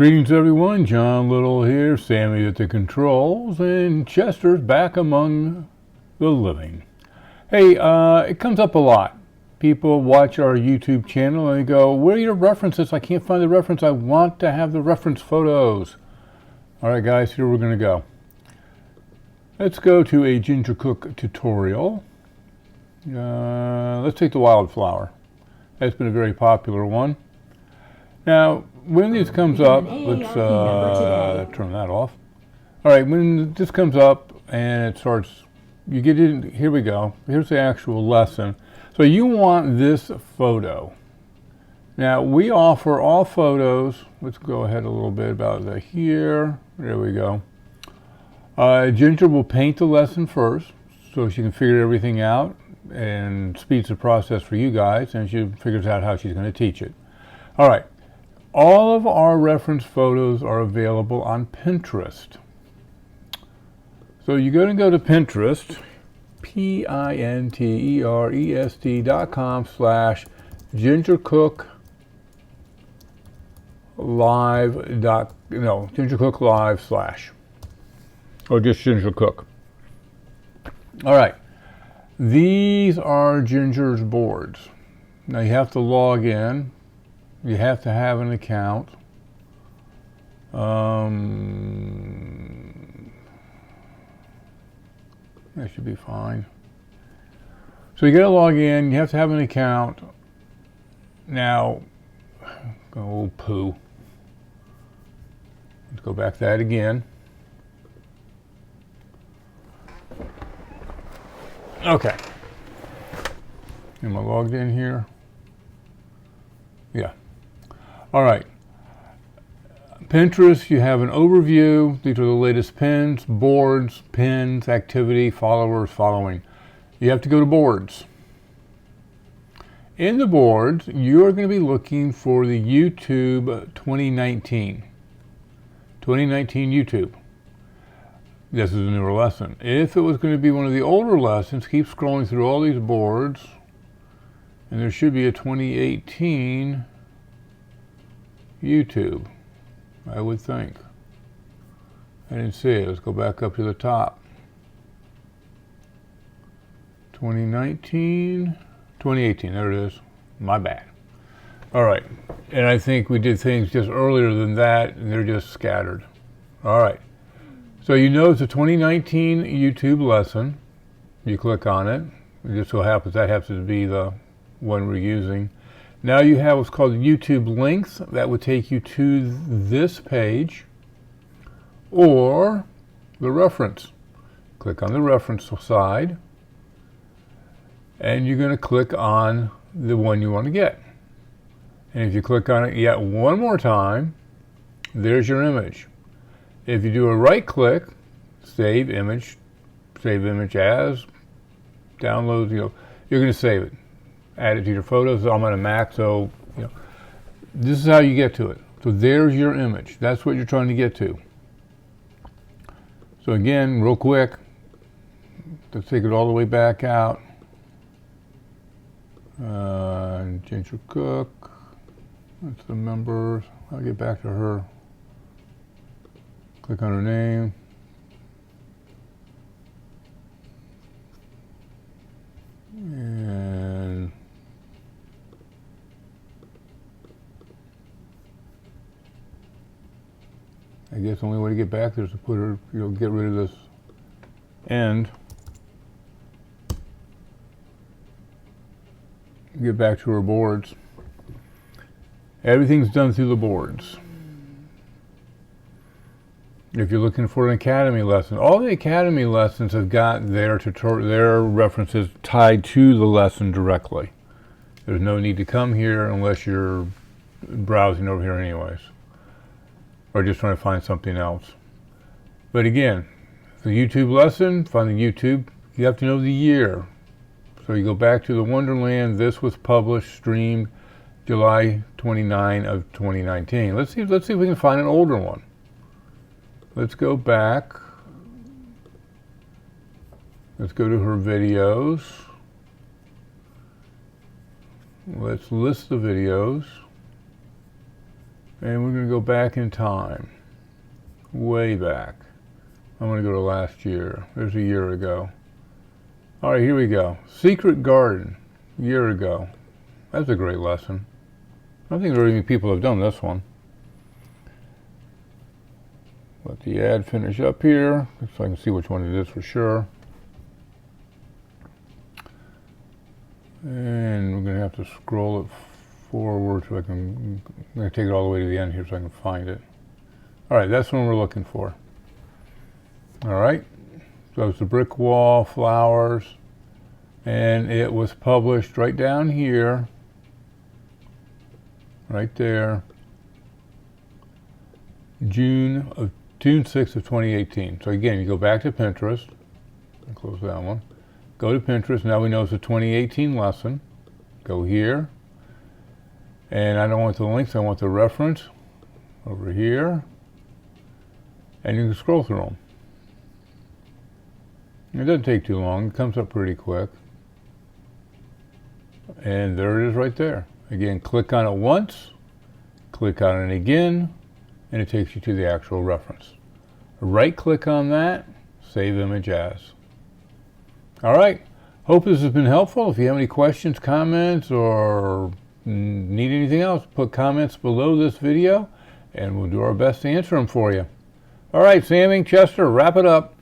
Greetings everyone, John Little here, Sammy at the controls, and Chester's back among the living. Hey, it comes up a lot. People watch our YouTube channel and they go, where are your references? I can't find the reference. I want to have the reference photos. Alright guys, here we're going to go. Let's go to a ginger cook tutorial. Let's take the wildflower. That's been a very popular one. Now, when this comes up, let's turn that off. All right, when this comes up and it starts, you get in, here we go. Here's the actual lesson. So you want this photo. Now, we offer all photos. Let's go ahead a little bit about that here. There we go. Ginger will paint the lesson first so she can figure everything out and speeds the process for you guys, and she figures out how she's going to teach it. All right. All of our reference photos are available on Pinterest. So you're going to go to Pinterest, pinterest.com/gingercooklive. Or just Ginger Cook. All right. These are Ginger's boards. Now you have to log in. You have to have an account. That should be fine. So you got to log in. You have to have an account. Now, oh poo. Let's go back to that again. Okay. Am I logged in here? Yeah. All right. Pinterest, you have an overview. These are the latest pins, boards, pins, activity, followers, following. You have to go to boards. In the boards, you are going to be looking for the YouTube 2019. 2019 YouTube. This is a newer lesson. If it was going to be one of the older lessons, keep scrolling through all these boards, and there should be a 2018 YouTube, I would think. I didn't see it. Let's go back up to the top. 2019, 2018, there it is. My bad. All right, and I think we did things just earlier than that, and they're just scattered. All right, so you know it's a 2019 YouTube lesson. You click on it. It just so happens that happens to be the one we're using. Now you have what's called YouTube links. That would take you to this page or the reference. Click on the reference side and you're going to click on the one you want to get. And if you click on it yet one more time, there's your image. If you do a right click, save image as, download, you're going to save it. Add it to your photos. I'm on a Mac, so this is how you get to it. So there's your image. That's what you're trying to get to. So again, real quick, let's take it all the way back out. Ginger Cook. That's the members. I'll get back to her. Click on her name. And I guess the only way to get back there is to put her, get rid of this end. Get back to her boards. Everything's done through the boards. If you're looking for an academy lesson, all the academy lessons have got their references tied to the lesson directly. There's no need to come here unless you're browsing over here anyways, or just trying to find something else. But again, the YouTube lesson, find the YouTube, you have to know the year. So you go back to the Wonderland. This was published, streamed July 29 of 2019. Let's see if we can find an older one. Let's go back. Let's go to her videos. Let's list the videos. And we're going to go back in time, way back. I'm going to go to last year. There's a year ago. All right, here we go. Secret Garden, a year ago. That's a great lesson. I don't think very many people have done this one. Let the ad finish up here so I can see which one it is for sure. And we're going to have to scroll it forward so I'm going to take it all the way to the end here so I can find it. All right, that's what we're looking for. All right, so it's the brick wall, flowers, and it was published right down here, right there, June 6th of 2018. So again, you go back to Pinterest, and close that one. Go to Pinterest, now we know it's a 2018 lesson. Go here, and I don't want the links, I want the reference over here, and you can scroll through them. It doesn't take too long, it comes up pretty quick. And there it is right there. Again, click on it once, click on it again, and it takes you to the actual reference. Right click on that, save image as. All right, hope this has been helpful. If you have any questions, comments, or need anything else, put comments below this video and we'll do our best to answer them for you. All right, Sammy, Chester, wrap it up.